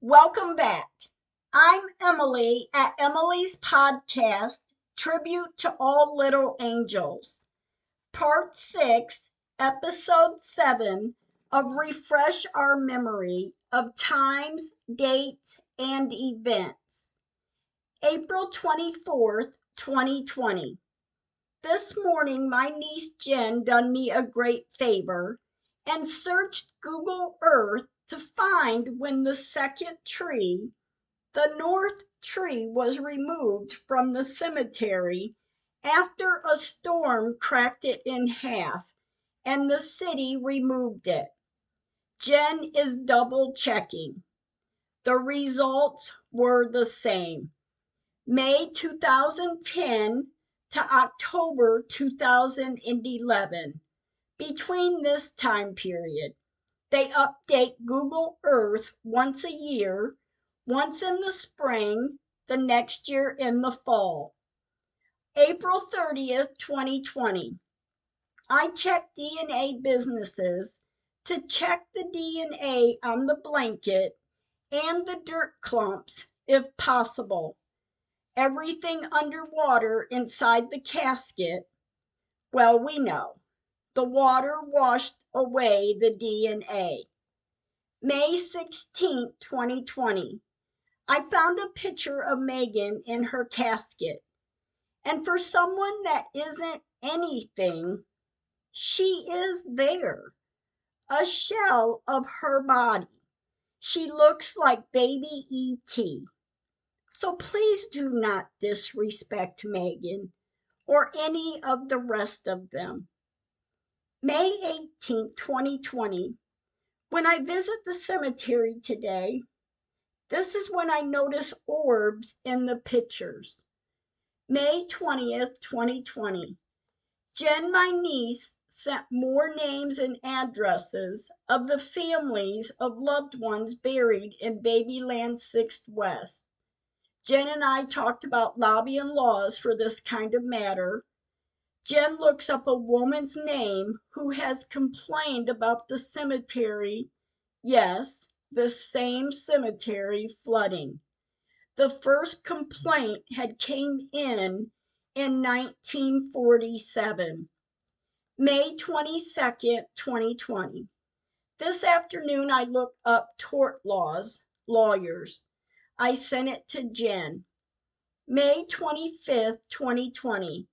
Welcome back. I'm Emily at Emily's podcast, Tribute to All Little Angels, Part 6, Episode 7 of Refresh Our Memory of Times, Dates, and Events. April 24th, 2020. This morning, my niece Jen done me a great favor and searched Google Earth to find when the second tree, the north tree, was removed from the cemetery after a storm cracked it in half and the city removed it. Jen is double checking. The results were the same. May 2010 to October 2011. Between this time period, they update Google Earth once a year, once in the spring, the next year in the fall. April 30th, 2020. I checked DNA businesses to check the DNA on the blanket and the dirt clumps if possible. Everything underwater inside the casket, well, we know. The water washed away the DNA. May 16, 2020. I found a picture of Megan in her casket. And for someone that isn't anything, she is there. A shell of her body. She looks like baby E.T. So please do not disrespect Megan or any of the rest of them. May 18, 2020. When I visit the cemetery today, this is when I notice orbs in the pictures. May 20th, 2020. Jen, my niece, sent more names and addresses of the families of loved ones buried in Babyland 6th West. Jen and I talked about lobbying laws for this kind of matter. Jen looks up a woman's name who has complained about the cemetery, yes, the same cemetery, flooding. The first complaint had came in 1947. May 22nd, 2020. This afternoon I looked up tort lawyers. I sent it to Jen. May 25th, 2020.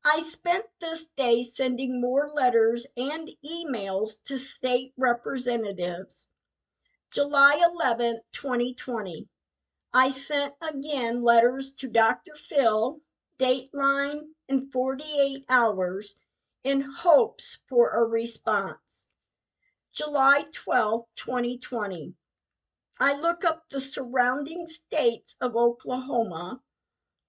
I spent this day sending more letters and emails to state representatives. July 11th, 2020. I sent again letters to Dr. Phil, Dateline, and 48 Hours in hopes for a response. July 12th, 2020. I look up the surrounding states of Oklahoma,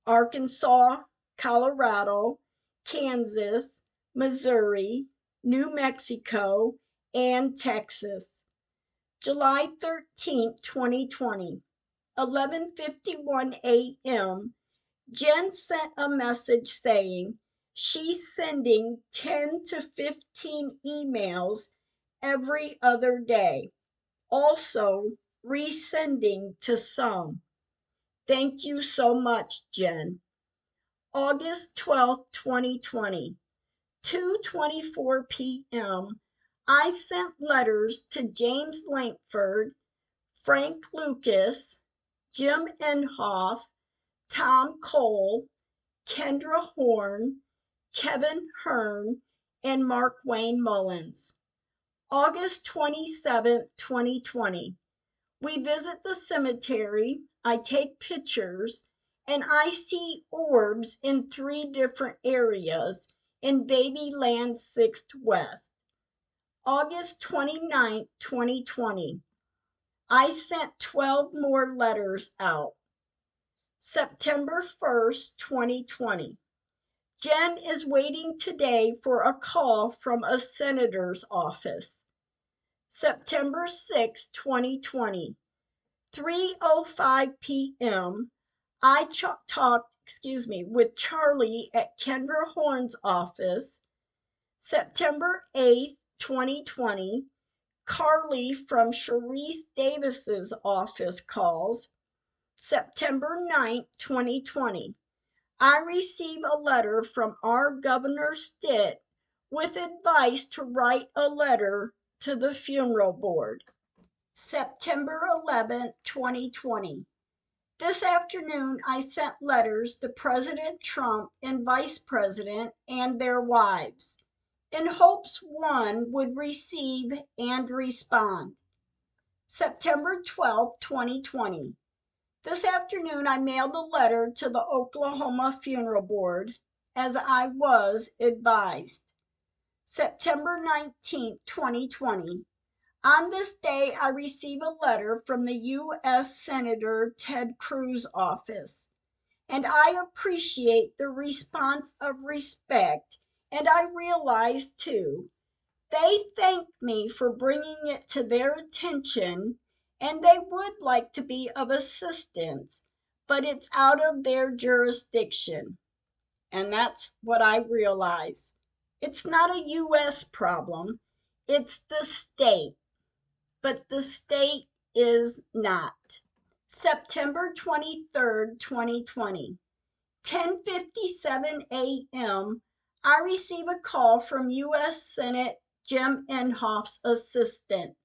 Arkansas, Colorado, Kansas, Missouri, New Mexico, and Texas. July 13th, 2020, 11:51 a.m. Jen sent a message saying she's sending 10 to 15 emails every other day, also resending to some. Thank you so much, Jen. August 12th, 2020, 2:24 p.m. I sent letters to James Lankford, Frank Lucas, Jim Enhoff, Tom Cole, Kendra Horn, Kevin Hearn, and Mark Wayne Mullins. August 27th, 2020. We visit the cemetery, I take pictures, and I see orbs in 3 different areas in Babyland 6th West. August 29th, 2020. I sent 12 more letters out. September 1st, 2020. Jen is waiting today for a call from a senator's office. September 6, 2020, 3:05 p.m. I talked with Charlie at Kendra Horn's office. September 8th, 2020, Carly from Sharice Davis's office calls. September 9th, 2020. I receive a letter from our Governor Stitt with advice to write a letter to the funeral board. September 11th, 2020. This afternoon, I sent letters to President Trump and Vice President and their wives, in hopes one would receive and respond. September 12th, 2020. This afternoon, I mailed a letter to the Oklahoma Funeral Board, as I was advised. September 19th, 2020. On this day, I receive a letter from the U.S. Senator Ted Cruz's office, and I appreciate the response of respect, and I realize, too, they thank me for bringing it to their attention, and they would like to be of assistance, but it's out of their jurisdiction. And that's what I realize. It's not a U.S. problem, it's the state. But the state is not. September 23rd, 2020, 10:57 a.m., I receive a call from U.S. Senate Jim Inhofe's assistant.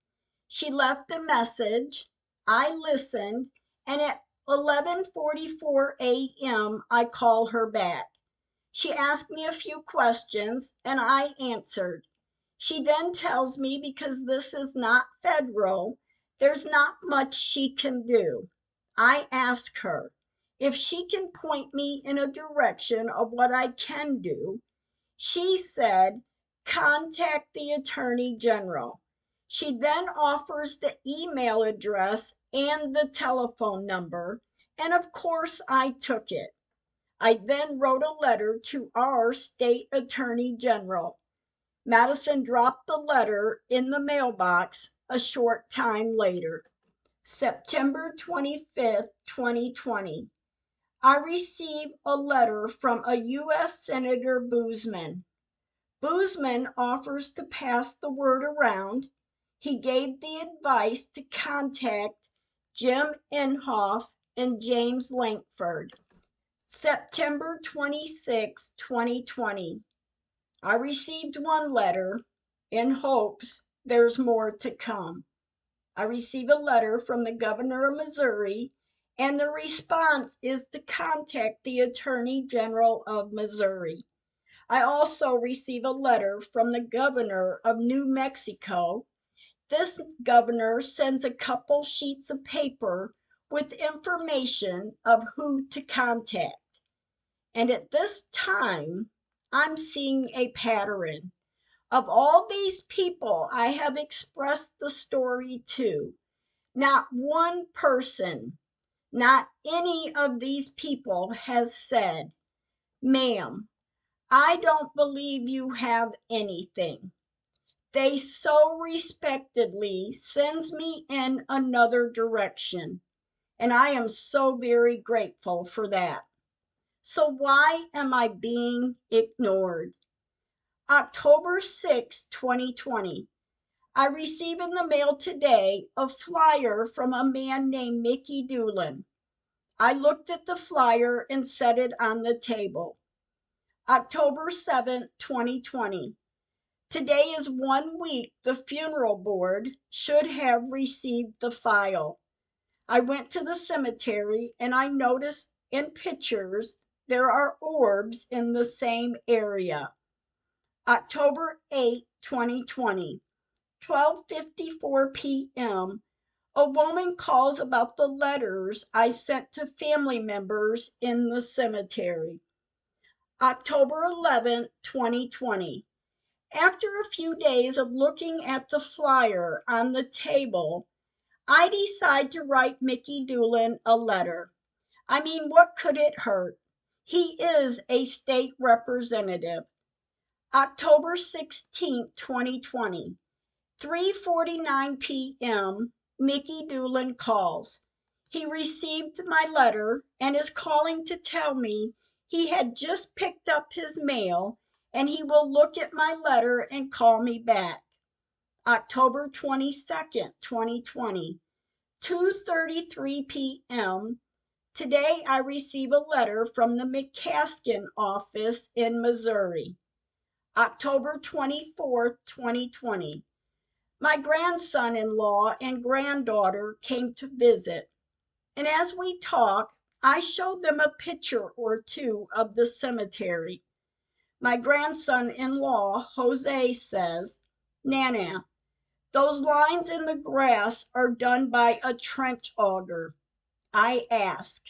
She left a message. I listened, and at 11:44 a.m., I call her back. She asked me a few questions, and I answered. She then tells me because this is not federal, there's not much she can do. I ask her if she can point me in a direction of what I can do. She said, contact the Attorney General. She then offers the email address and the telephone number, and of course I took it. I then wrote a letter to our state Attorney General. Madison dropped the letter in the mailbox a short time later. September 25th, 2020. I received a letter from a U.S. Senator Boozman. Boozman offers to pass the word around. He gave the advice to contact Jim Inhofe and James Lankford. September 26, 2020. I received one letter in hopes there's more to come. I received a letter from the governor of Missouri, and the response is to contact the Attorney General of Missouri. I also received a letter from the governor of New Mexico. This governor sends a couple sheets of paper with information of who to contact. And at this time, I'm seeing a pattern. Of all these people I have expressed the story to, not one person, not any of these people has said, ma'am, I don't believe you have anything. They so respectfully sends me in another direction, and I am so very grateful for that. So why am I being ignored? October 6, 2020. I received in the mail today a flyer from a man named Mickey Doolin. I looked at the flyer and set it on the table. October 7, 2020. Today is 1 week the funeral board should have received the file. I went to the cemetery and I noticed in pictures there are orbs in the same area. October 8, 2020, 12:54 p.m., a woman calls about the letters I sent to family members in the cemetery. October 11, 2020. After a few days of looking at the flyer on the table, I decide to write Mickey Doolin a letter. I mean, what could it hurt? He is a state representative. October 16, 2020, 3:49 p.m., Mickey Doolin calls. He received my letter and is calling to tell me he had just picked up his mail and he will look at my letter and call me back. October 22nd, 2020, 2:33 p.m. Today I receive a letter from the McCaskill office in Missouri. October 24th, 2020. My grandson-in-law and granddaughter came to visit, and as we talked, I showed them a picture or two of the cemetery. My grandson-in-law, Jose, says, "Nana, those lines in the grass are done by a trench auger." I ask,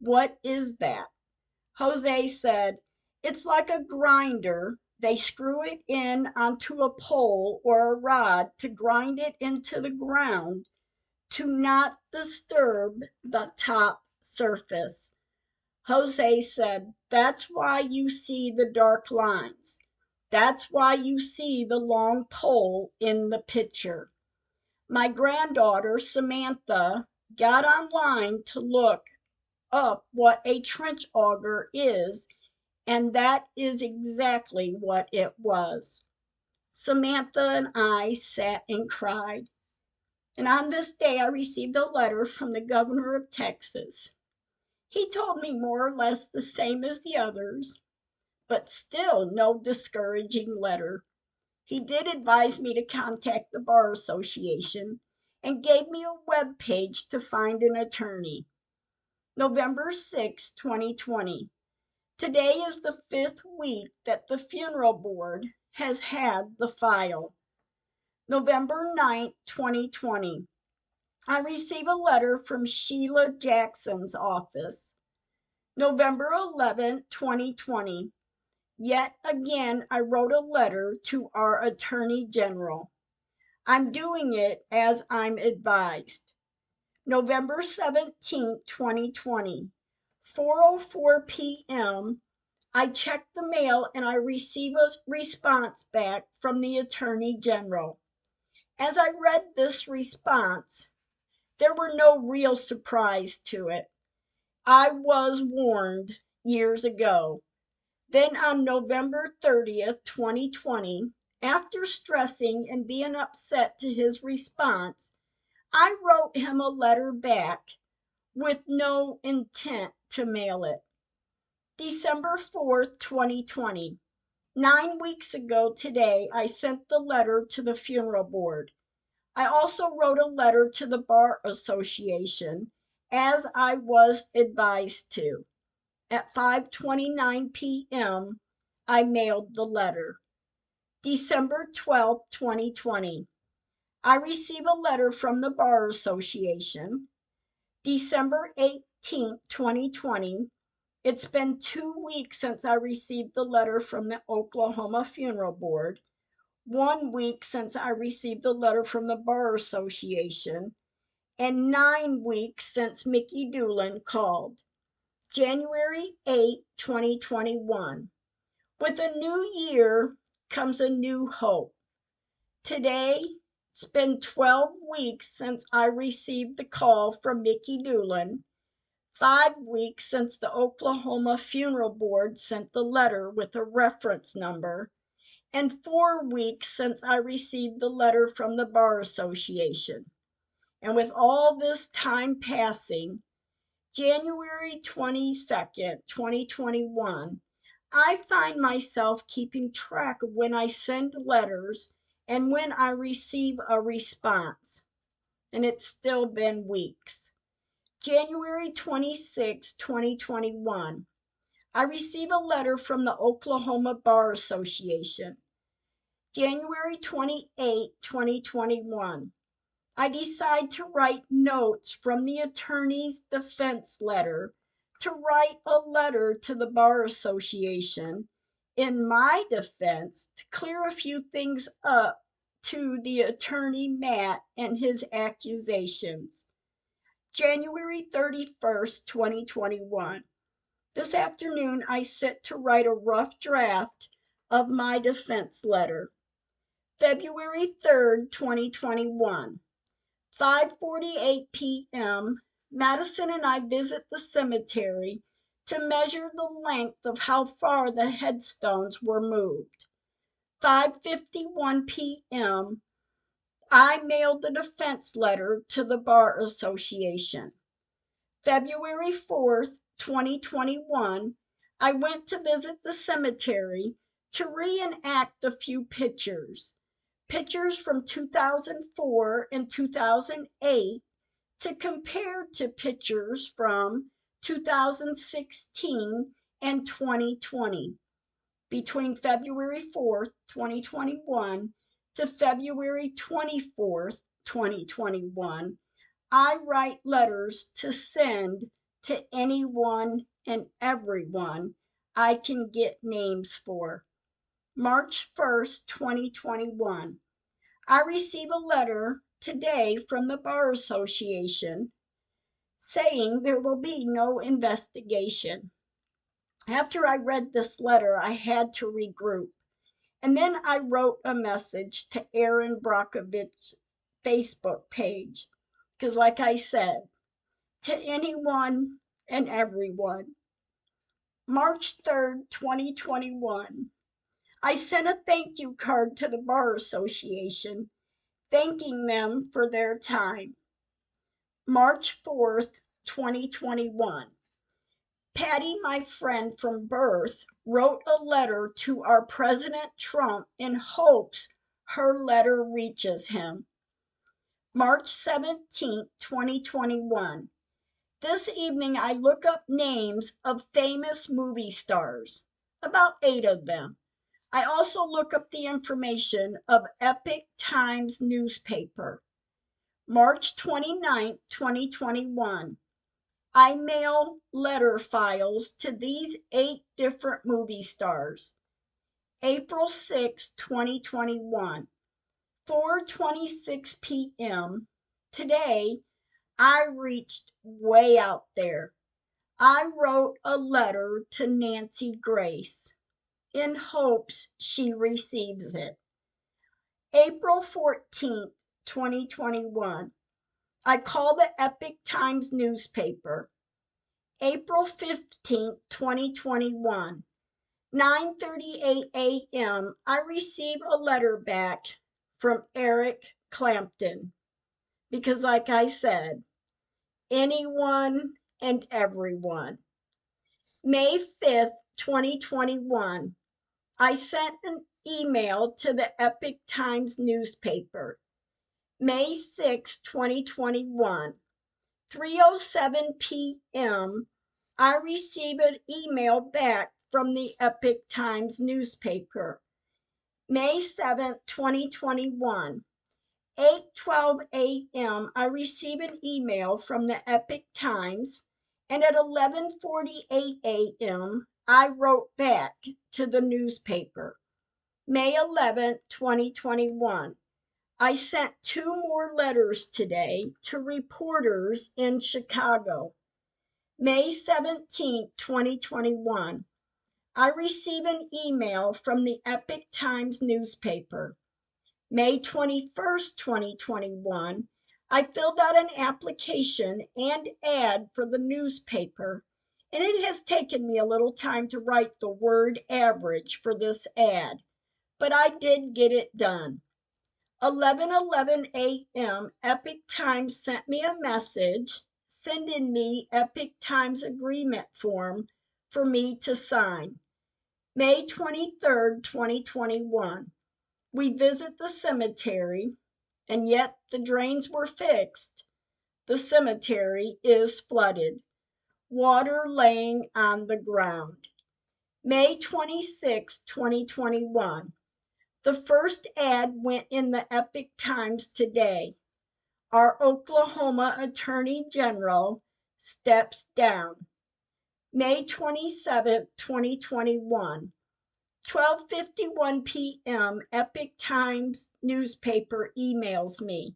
"What is that?" Jose said, "It's like a grinder. They screw it in onto a pole or a rod to grind it into the ground to not disturb the top surface." Jose said, "That's why you see the dark lines. That's why you see the long pole in the picture." My granddaughter, Samantha, got online to look up what a trench auger is, and that is exactly what it was. Samantha and I sat and cried. And on this day, I received a letter from the governor of Texas. He told me more or less the same as the others, but still no discouraging letter. He did advise me to contact the Bar Association and gave me a web page to find an attorney. November 6, 2020. Today is the 5th week that the funeral board has had the file. November 9, 2020. I receive a letter from Sheila Jackson's office. November 11, 2020. Yet again, I wrote a letter to our Attorney General. I'm doing it as I'm advised. November 17, 2020, 4:04 p.m. I check the mail and I receive a response back from the Attorney General. As I read this response, there were no real surprise to it. I was warned years ago. Then on November 30th, 2020, after stressing and being upset to his response, I wrote him a letter back with no intent to mail it. December 4th, 2020. 9 weeks ago today, I sent the letter to the funeral board. I also wrote a letter to the Bar Association, as I was advised to. At 5:29 p.m., I mailed the letter. December 12, 2020. I receive a letter from the Bar Association. December 18, 2020. It's been 2 weeks since I received the letter from the Oklahoma Funeral Board, 1 week since I received the letter from the Bar Association, and 9 weeks since Mickey Doolin called. January 8, 2021. With a new year comes a new hope. Today, it's been 12 weeks since I received the call from Mickey Doolin, 5 weeks since the Oklahoma Funeral Board sent the letter with a reference number, and 4 weeks since I received the letter from the Bar Association. And with all this time passing, January 22nd, 2021, I find myself keeping track of when I send letters and when I receive a response. And it's still been weeks. January 26, 2021. I receive a letter from the Oklahoma Bar Association. January 28, 2021. I decide to write notes from the attorney's defense letter to write a letter to the Bar Association in my defense to clear a few things up to the attorney Matt and his accusations. January 31st, 2021. This afternoon, I sit to write a rough draft of my defense letter. February 3rd, 2021, 5:48 p.m. Madison and I visit the cemetery to measure the length of how far the headstones were moved. 5:51 p.m. I mailed the defense letter to the Bar Association. February 4th, 2021, I went to visit the cemetery to reenact a few pictures from 2004 and 2008 to compare to pictures from 2016 and 2020. Between February 4th, 2021 to February 24th, 2021, I write letters to send to anyone and everyone I can get names for. March 1st, 2021. I receive a letter today from the Bar Association saying there will be no investigation. After I read this letter, I had to regroup. And then I wrote a message to Erin Brockovich's Facebook page. Because, like I said, to anyone and everyone. March 3rd, 2021. I sent a thank you card to the Bar Association, thanking them for their time. March 4th, 2021. Patty, my friend from birth, wrote a letter to our President Trump in hopes her letter reaches him. March 17th, 2021. This evening I look up names of famous movie stars, about 8 of them. I also look up the information of Epoch Times newspaper. March 29th, 2021. I mail letter files to these 8 different movie stars. April 6, 2021, 4:26 p.m. Today, I reached way out there. I wrote a letter to Nancy Grace in hopes she receives it. April 14th, 2021. I call the Epoch Times newspaper. April 15th, 2021, 9:38 a.m. I receive a letter back from Eric Clapton because, like I said, anyone and everyone. May 5th, 2021, I sent an email to the Epoch Times newspaper. May 6, 2021, 3:07 p.m., I received an email back from the Epoch Times newspaper. May 7, 2021, 8:12 a.m., I received an email from the Epoch Times, and at 11:48 a.m., I wrote back to the newspaper. May 11, 2021. I sent 2 more letters today to reporters in Chicago. May 17, 2021. I received an email from the Epoch Times newspaper. May 21st, 2021, I filled out an application and ad for the newspaper, and it has taken me a little time to write the word average for this ad, but I did get it done. 11:11 a.m., Epoch Times sent me a message sending me Epoch Times agreement form for me to sign. May 23rd, 2021. We visit the cemetery, and yet the drains were fixed. The cemetery is flooded, water laying on the ground. May 26, 2021. The first ad went in the Epoch Times today. Our Oklahoma Attorney General steps down. May 27, 2021. 12:51 p.m. Epoch Times newspaper emails me.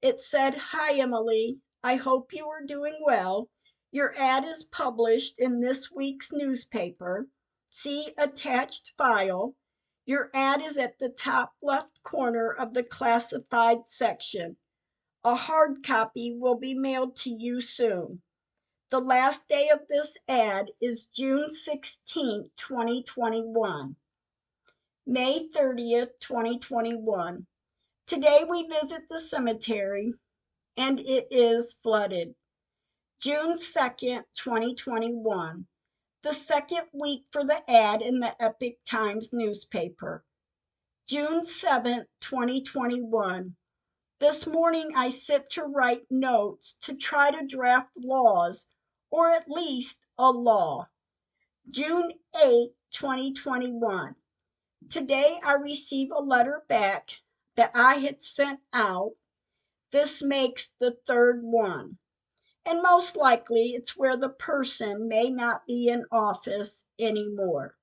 It said, "Hi, Emily. I hope you are doing well. Your ad is published in this week's newspaper. See attached file. Your ad is at the top left corner of the classified section. A hard copy will be mailed to you soon. The last day of this ad is June 16, 2021. May 30th, 2021. Today we visit the cemetery, and it is flooded. June 2nd, 2021, the second week for the ad in the Epic Times newspaper. June 7th, 2021. This morning I sit to write notes to try to draft laws, or at least a law. June 8th, 2021. Today I receive a letter back that I had sent out. This makes the third one. And most likely it's where the person may not be in office anymore.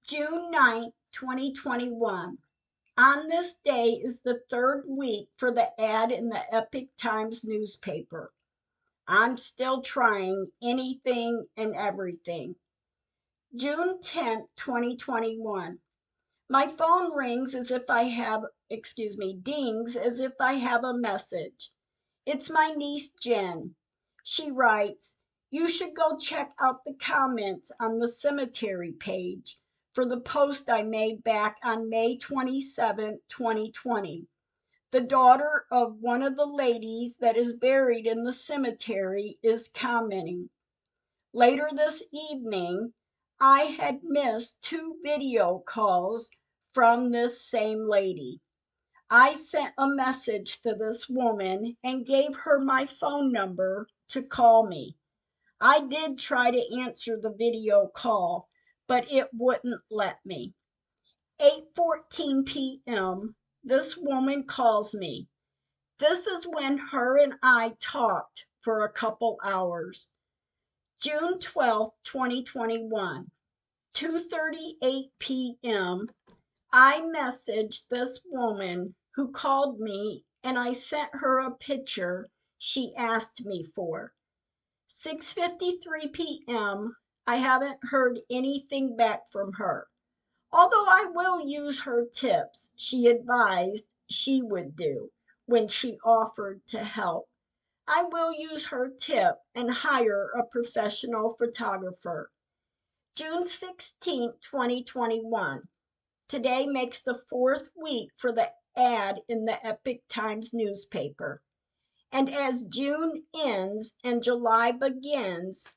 June 9th, 2021. On this day is the third week for the ad in the Epic Times newspaper. I'm still trying anything and everything. June 10th, 2021. My phone rings as if I have, dings as if I have a message. It's my niece Jen. She writes, "You should go check out the comments on the cemetery page for the post I made back on May 27, 2020. The daughter of one of the ladies that is buried in the cemetery is commenting. Later this evening, I had missed 2 video calls from this same lady. I sent a message to this woman and gave her my phone number to call me. I did try to answer the video call, but it wouldn't let me. 8:14 p.m., this woman calls me. This is when her and I talked for a couple hours. June 12, 2021, 2:38 p.m., I messaged this woman who called me and I sent her a picture she asked me for. 6:53 p.m., I haven't heard anything back from her, although I will use her tips she advised she would do when she offered to help. I will use her tip and hire a professional photographer. June 16, 2021. Today makes the fourth week for the ad in the Epic Times newspaper. And as June ends and July begins,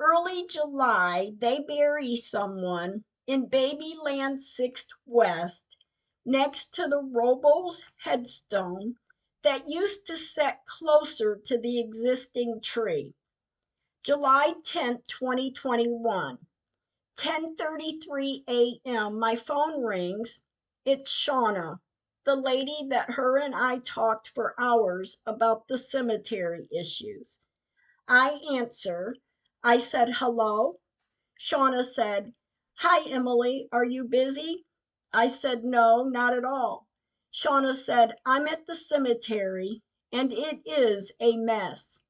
early July they bury someone in Babyland 6th West next to the Robles headstone that used to set closer to the existing tree. July 10th, 2021. 10:33 a.m. My phone rings. It's Shauna, the lady that her and I talked for hours about the cemetery issues. I answer. I said, "Hello?" Shauna said, "Hi, Emily. Are you busy?" I said, "No, not at all." Shauna said, "I'm at the cemetery and it is a mess.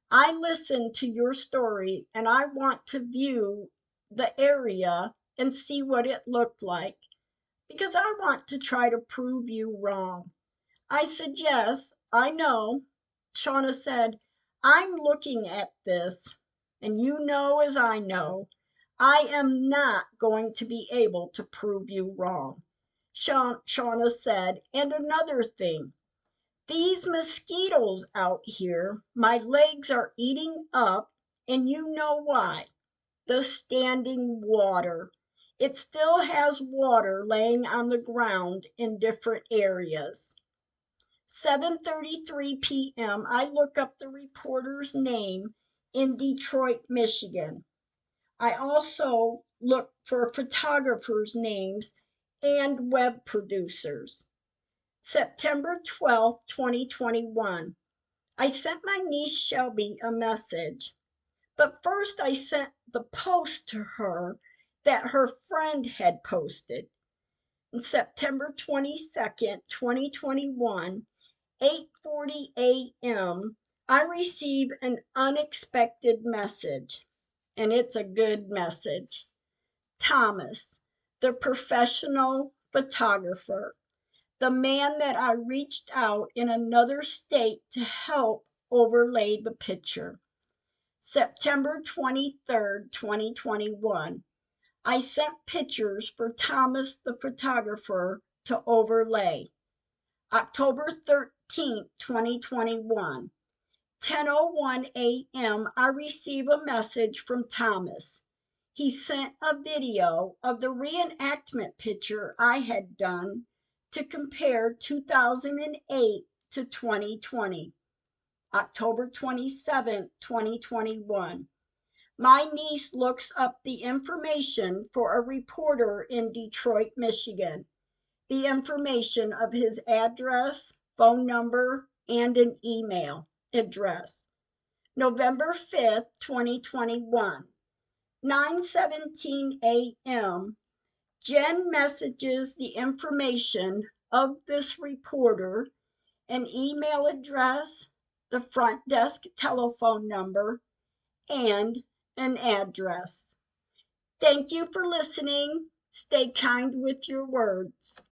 I listened to your story and I want to view the area and see what it looked like because I want to try to prove you wrong." I said, "Yes, I know." Shauna said, "I'm looking at this, and you know as I know, I am not going to be able to prove you wrong." Shauna said, "And another thing, these mosquitoes out here, my legs are eating up, and you know why. The standing water. It still has water laying on the ground in different areas." 7:33 p.m. I look up the reporter's name in Detroit, Michigan. I also look for photographers' names and web producers. September 12, 2021. I sent my niece Shelby a message, but first I sent the post to her that her friend had posted. On September 22nd, 2021, 8:40 a.m., I receive an unexpected message, and it's a good message. Thomas, the professional photographer, the man that I reached out in another state to help overlay the picture. September 23rd, 2021. I sent pictures for Thomas the photographer to overlay. October 13th, 2021. 10:01 a.m. I receive a message from Thomas. He sent a video of the reenactment picture I had done to compare 2008 to 2020. October 27th, 2021. My niece looks up the information for a reporter in Detroit, Michigan. The information of his address, phone number, and an email address. November 5th, 2021, 9:17 a.m. Jen messages the information of this reporter, an email address, the front desk telephone number, and an address. Thank you for listening. Stay kind with your words.